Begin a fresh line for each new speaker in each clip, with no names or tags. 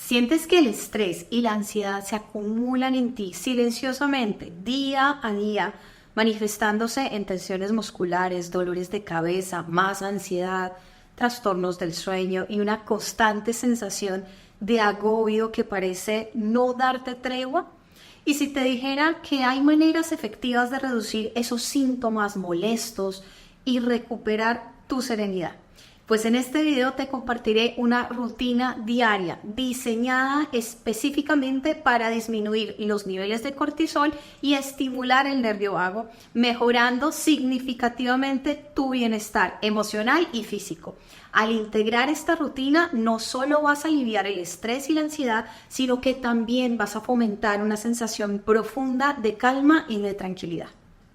¿Sientes que el estrés y la ansiedad se acumulan en ti silenciosamente, día a día, manifestándose en tensiones musculares, dolores de cabeza, más ansiedad, trastornos del sueño y una constante sensación de agobio que parece no darte tregua? Y si te dijera que hay maneras efectivas de reducir esos síntomas molestos y recuperar tu serenidad. Pues en este video te compartiré una rutina diaria diseñada específicamente para disminuir los niveles de cortisol y estimular el nervio vago, mejorando significativamente tu bienestar emocional y físico. Al integrar esta rutina, no solo vas a aliviar el estrés y la ansiedad, sino que también vas a fomentar una sensación profunda de calma y de tranquilidad.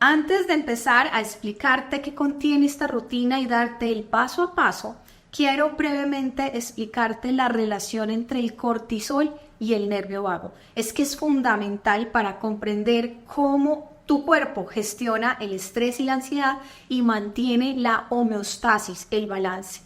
Antes de empezar a explicarte qué contiene esta rutina y darte el paso a paso, quiero brevemente explicarte la relación entre el cortisol y el nervio vago. Es que es fundamental para comprender cómo tu cuerpo gestiona el estrés y la ansiedad y mantiene la homeostasis, el balance.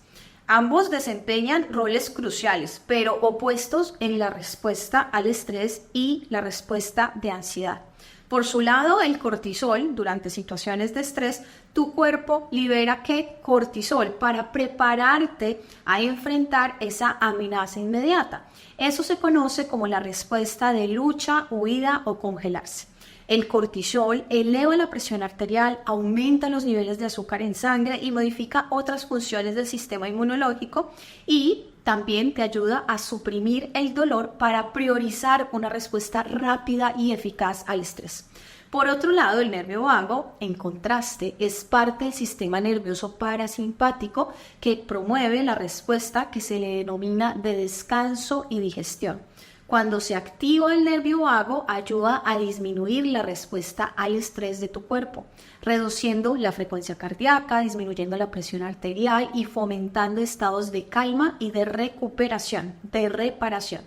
Ambos desempeñan roles cruciales, pero opuestos en la respuesta al estrés y la respuesta de ansiedad. Por su lado, el cortisol, durante situaciones de estrés, tu cuerpo libera ¿qué? Cortisol para prepararte a enfrentar esa amenaza inmediata. Eso se conoce como la respuesta de lucha, huida o congelarse. El cortisol eleva la presión arterial, aumenta los niveles de azúcar en sangre y modifica otras funciones del sistema inmunológico y también te ayuda a suprimir el dolor para priorizar una respuesta rápida y eficaz al estrés. Por otro lado, el nervio vago, en contraste, es parte del sistema nervioso parasimpático que promueve la respuesta que se le denomina de descanso y digestión. Cuando se activa el nervio vago, ayuda a disminuir la respuesta al estrés de tu cuerpo, reduciendo la frecuencia cardíaca, disminuyendo la presión arterial y fomentando estados de calma y de recuperación, de reparación.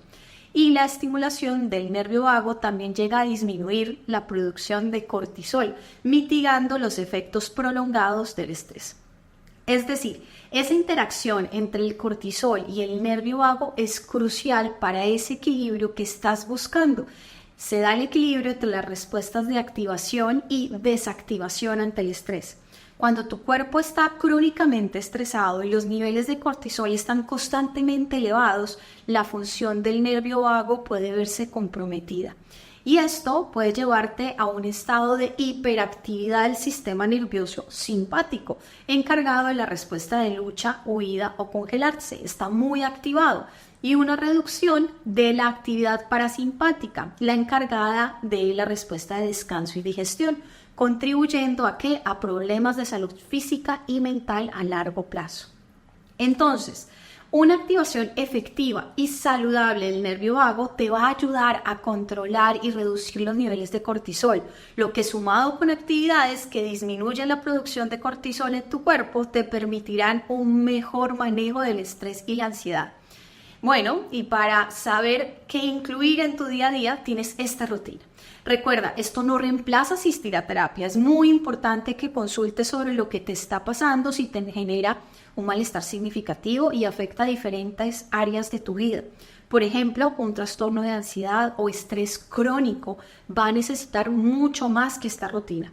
Y la estimulación del nervio vago también llega a disminuir la producción de cortisol, mitigando los efectos prolongados del estrés. Es decir, esa interacción entre el cortisol y el nervio vago es crucial para ese equilibrio que estás buscando. Se da el equilibrio entre las respuestas de activación y desactivación ante el estrés. Cuando tu cuerpo está crónicamente estresado y los niveles de cortisol están constantemente elevados, la función del nervio vago puede verse comprometida. Y esto puede llevarte a un estado de hiperactividad del sistema nervioso simpático, encargado de la respuesta de lucha, huida o congelarse. Está muy activado. Y una reducción de la actividad parasimpática, la encargada de la respuesta de descanso y digestión, contribuyendo a ¿qué? A problemas de salud física y mental a largo plazo. Entonces, una activación efectiva y saludable del nervio vago te va a ayudar a controlar y reducir los niveles de cortisol, lo que sumado con actividades que disminuyen la producción de cortisol en tu cuerpo te permitirán un mejor manejo del estrés y la ansiedad. Bueno, y para saber qué incluir en tu día a día tienes esta rutina. Recuerda, esto no reemplaza asistir a terapia. Es muy importante que consultes sobre lo que te está pasando si te genera un malestar significativo y afecta a diferentes áreas de tu vida. Por ejemplo, un trastorno de ansiedad o estrés crónico va a necesitar mucho más que esta rutina.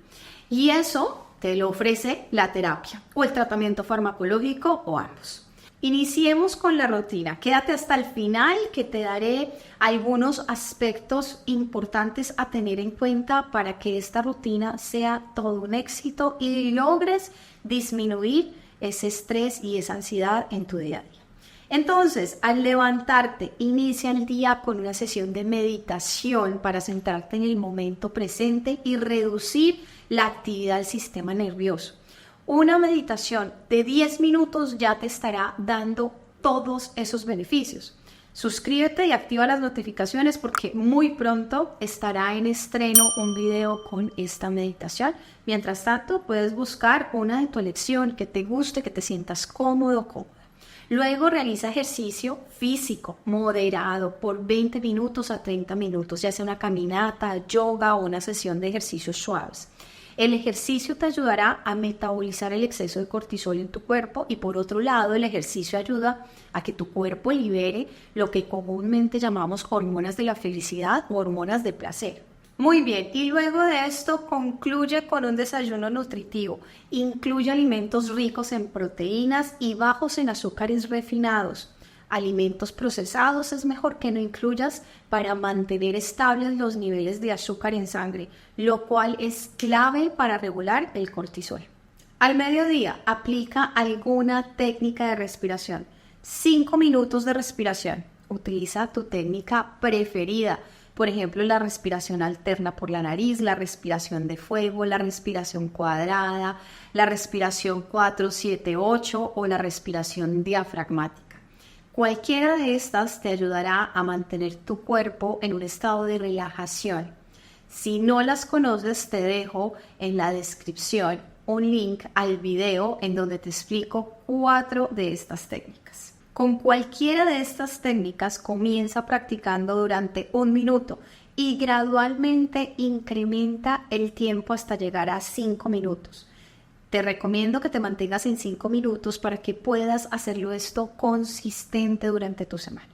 Y eso te lo ofrece la terapia o el tratamiento farmacológico o ambos. Iniciemos con la rutina. Quédate hasta el final que te daré algunos aspectos importantes a tener en cuenta para que esta rutina sea todo un éxito y logres disminuir ese estrés y esa ansiedad en tu día a día. Entonces, al levantarte, inicia el día con una sesión de meditación para centrarte en el momento presente y reducir la actividad del sistema nervioso. Una meditación de 10 minutos ya te estará dando todos esos beneficios. Suscríbete y activa las notificaciones porque muy pronto estará en estreno un video con esta meditación. Mientras tanto, puedes buscar una de tu elección que te guste, que te sientas cómodo o cómoda. Luego realiza ejercicio físico moderado por 20 minutos a 30 minutos, ya sea una caminata, yoga o una sesión de ejercicios suaves. El ejercicio te ayudará a metabolizar el exceso de cortisol en tu cuerpo y por otro lado el ejercicio ayuda a que tu cuerpo libere lo que comúnmente llamamos hormonas de la felicidad o hormonas de placer. Muy bien, y luego de esto concluye con un desayuno nutritivo. Incluye alimentos ricos en proteínas y bajos en azúcares refinados. Alimentos procesados es mejor que no incluyas para mantener estables los niveles de azúcar en sangre, lo cual es clave para regular el cortisol. Al mediodía, aplica alguna técnica de respiración. 5 minutos de respiración. Utiliza tu técnica preferida. Por ejemplo, la respiración alterna por la nariz, la respiración de fuego, la respiración cuadrada, la respiración 4-7-8 o la respiración diafragmática. Cualquiera de estas te ayudará a mantener tu cuerpo en un estado de relajación. Si no las conoces, te dejo en la descripción un link al video en donde te explico 4 de estas técnicas. Con cualquiera de estas técnicas comienza practicando durante 1 minuto y gradualmente incrementa el tiempo hasta llegar a 5 minutos. Te recomiendo que te mantengas en 5 minutos para que puedas hacerlo esto consistente durante tu semana.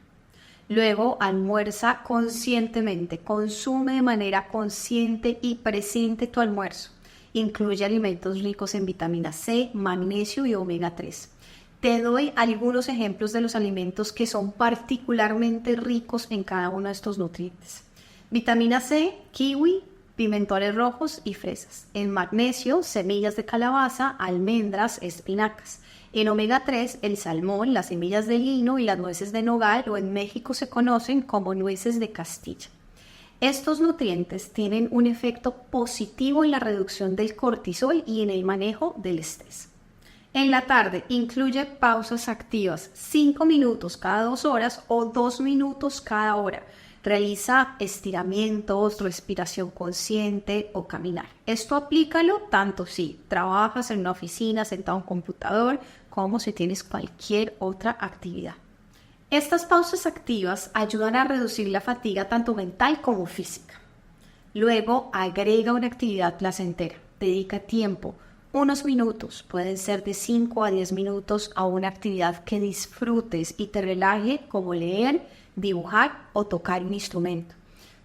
Luego almuerza conscientemente, consume de manera consciente y presente tu almuerzo. Incluye alimentos ricos en vitamina C, magnesio y omega 3. Te doy algunos ejemplos de los alimentos que son particularmente ricos en cada uno de estos nutrientes. Vitamina C, kiwi, pimentones rojos y fresas. En magnesio, semillas de calabaza, almendras, espinacas. En omega 3, el salmón, las semillas de lino y las nueces de nogal o en México se conocen como nueces de Castilla. Estos nutrientes tienen un efecto positivo en la reducción del cortisol y en el manejo del estrés. En la tarde incluye pausas activas, 5 minutos cada 2 horas o 2 minutos cada hora. Realiza estiramientos, respiración consciente o caminar. Esto aplícalo tanto si trabajas en una oficina sentado en un computador como si tienes cualquier otra actividad. Estas pausas activas ayudan a reducir la fatiga tanto mental como física. Luego agrega una actividad placentera. Dedica tiempo. Unos minutos, pueden ser de 5 a 10 minutos a una actividad que disfrutes y te relaje como leer, dibujar o tocar un instrumento.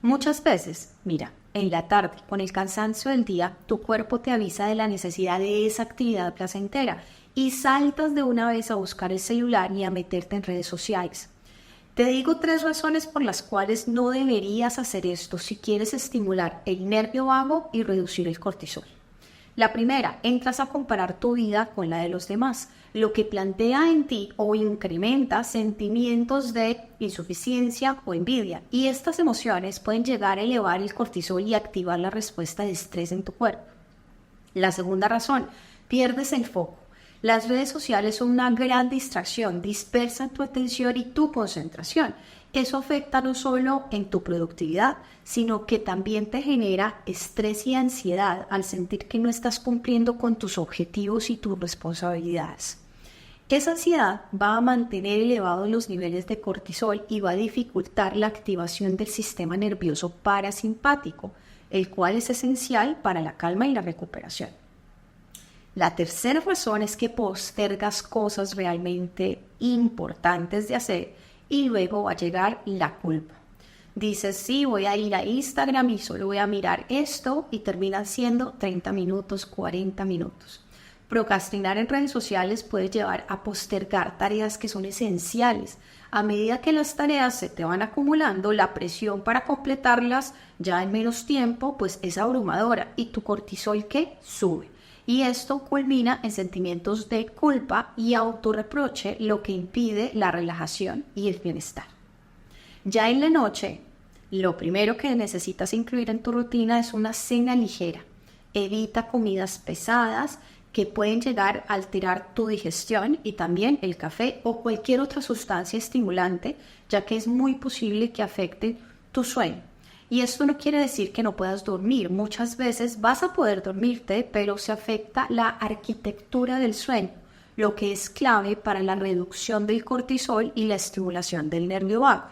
Muchas veces, mira, en la tarde, con el cansancio del día, tu cuerpo te avisa de la necesidad de esa actividad placentera y saltas de una vez a buscar el celular y a meterte en redes sociales. Te digo 3 razones por las cuales no deberías hacer esto si quieres estimular el nervio vago y reducir el cortisol. La primera, entras a comparar tu vida con la de los demás, lo que plantea en ti o incrementa sentimientos de insuficiencia o envidia. Y estas emociones pueden llegar a elevar el cortisol y activar la respuesta de estrés en tu cuerpo. La segunda razón, pierdes el foco. Las redes sociales son una gran distracción, dispersan tu atención y tu concentración. Eso afecta no solo en tu productividad, sino que también te genera estrés y ansiedad al sentir que no estás cumpliendo con tus objetivos y tus responsabilidades. Esa ansiedad va a mantener elevados los niveles de cortisol y va a dificultar la activación del sistema nervioso parasimpático, el cual es esencial para la calma y la recuperación. La tercera razón es que postergas cosas realmente importantes de hacer y luego va a llegar la culpa. Dices, sí, voy a ir a Instagram y solo voy a mirar esto y termina siendo 30 minutos, 40 minutos. Procrastinar en redes sociales puede llevar a postergar tareas que son esenciales. A medida que las tareas se te van acumulando, la presión para completarlas ya en menos tiempo pues es abrumadora y tu cortisol ¿qué? Sube. Y esto culmina en sentimientos de culpa y autorreproche, lo que impide la relajación y el bienestar. Ya en la noche, lo primero que necesitas incluir en tu rutina es una cena ligera. Evita comidas pesadas que pueden llegar a alterar tu digestión y también el café o cualquier otra sustancia estimulante, ya que es muy posible que afecte tu sueño. Y esto no quiere decir que no puedas dormir. Muchas veces vas a poder dormirte, pero se afecta la arquitectura del sueño, lo que es clave para la reducción del cortisol y la estimulación del nervio vago.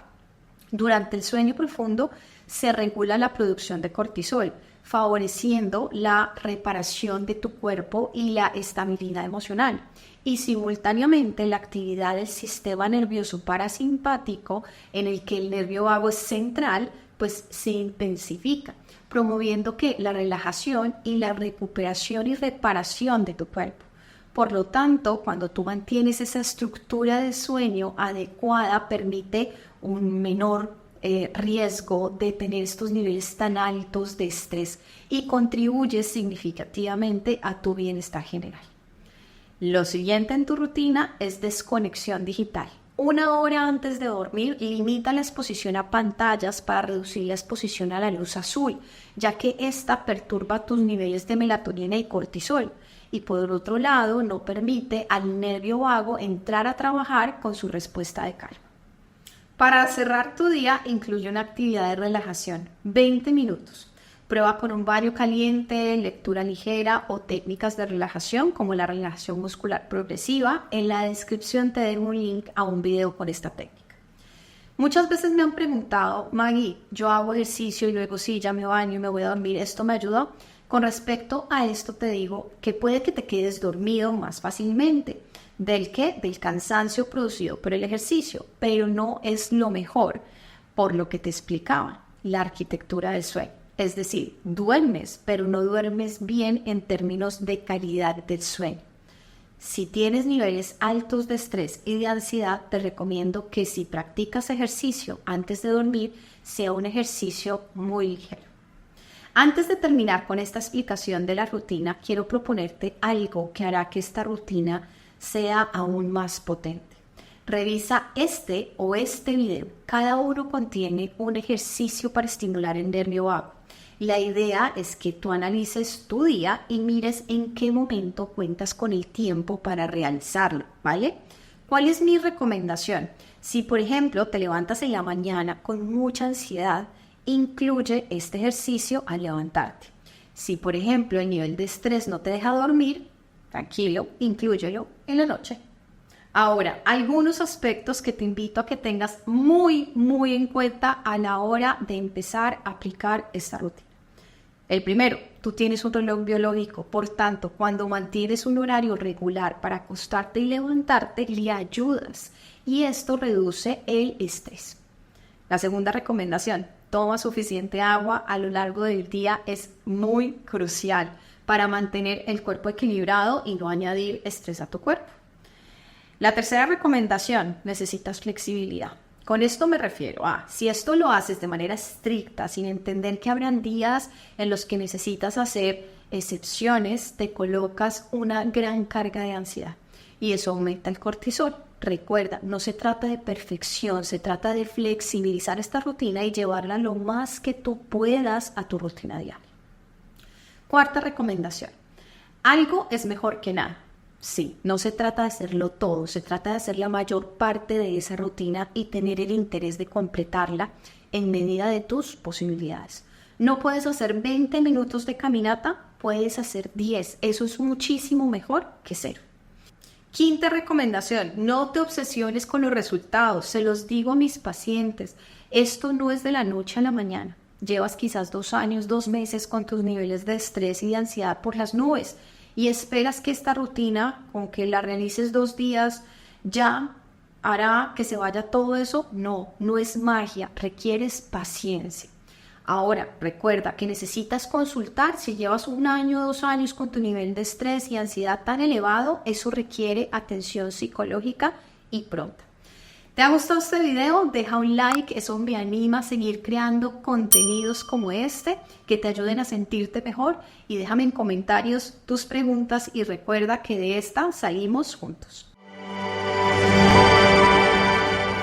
Durante el sueño profundo se regula la producción de cortisol, favoreciendo la reparación de tu cuerpo y la estabilidad emocional. Y simultáneamente la actividad del sistema nervioso parasimpático, en el que el nervio vago es central, pues se intensifica, promoviendo que la relajación y la recuperación y reparación de tu cuerpo. Por lo tanto, cuando tú mantienes esa estructura de sueño adecuada, permite un menor riesgo de tener estos niveles tan altos de estrés y contribuye significativamente a tu bienestar general. Lo siguiente en tu rutina es desconexión digital. 1 hora antes de dormir, limita la exposición a pantallas para reducir la exposición a la luz azul, ya que esta perturba tus niveles de melatonina y cortisol. Y por otro lado, no permite al nervio vago entrar a trabajar con su respuesta de calma. Para cerrar tu día, incluye una actividad de relajación, 20 minutos. Prueba con un baño caliente, lectura ligera o técnicas de relajación como la relajación muscular progresiva. En la descripción te dejo un link a un video con esta técnica. Muchas veces me han preguntado, Maggie, yo hago ejercicio y luego sí, ya me baño y me voy a dormir, ¿esto me ayudó? Con respecto a esto te digo que puede que te quedes dormido más fácilmente. ¿Del qué? Del cansancio producido por el ejercicio, pero no es lo mejor, por lo que te explicaba, la arquitectura del sueño. Es decir, duermes, pero no duermes bien en términos de calidad del sueño. Si tienes niveles altos de estrés y de ansiedad, te recomiendo que si practicas ejercicio antes de dormir, sea un ejercicio muy ligero. Antes de terminar con esta explicación de la rutina, quiero proponerte algo que hará que esta rutina sea aún más potente. Revisa este video. Cada uno contiene un ejercicio para estimular el nervio vago. La idea es que tú analices tu día y mires en qué momento cuentas con el tiempo para realizarlo, ¿vale? ¿Cuál es mi recomendación? Si, por ejemplo, te levantas en la mañana con mucha ansiedad, incluye este ejercicio al levantarte. Si, por ejemplo, el nivel de estrés no te deja dormir, tranquilo, inclúyelo en la noche. Ahora, algunos aspectos que te invito a que tengas muy en cuenta a la hora de empezar a aplicar esta rutina. El primero, tú tienes un reloj biológico, por tanto, cuando mantienes un horario regular para acostarte y levantarte, le ayudas y esto reduce el estrés. La segunda recomendación, toma suficiente agua a lo largo del día, es muy crucial para mantener el cuerpo equilibrado y no añadir estrés a tu cuerpo. La tercera recomendación, necesitas flexibilidad. Con esto me refiero a, si esto lo haces de manera estricta, sin entender que habrán días en los que necesitas hacer excepciones, te colocas una gran carga de ansiedad y eso aumenta el cortisol. Recuerda, no se trata de perfección, se trata de flexibilizar esta rutina y llevarla lo más que tú puedas a tu rutina diaria. Cuarta recomendación, algo es mejor que nada. Sí, no se trata de hacerlo todo, se trata de hacer la mayor parte de esa rutina y tener el interés de completarla en medida de tus posibilidades. No puedes hacer 20 minutos de caminata, puedes hacer 10. Eso es muchísimo mejor que 0. Quinta recomendación, no te obsesiones con los resultados. Se los digo a mis pacientes, esto no es de la noche a la mañana. Llevas quizás 2 años, 2 meses con tus niveles de estrés y de ansiedad por las nubes. Y esperas que esta rutina, con que la realices 2 días, ya hará que se vaya todo eso. No, no es magia, requieres paciencia. Ahora, recuerda que necesitas consultar. Si llevas 1 año, 2 años con tu nivel de estrés y ansiedad tan elevado, eso requiere atención psicológica y pronta. ¿Te ha gustado este video? Deja un like, eso me anima a seguir creando contenidos como este que te ayuden a sentirte mejor y déjame en comentarios tus preguntas y recuerda que de esta salimos juntos.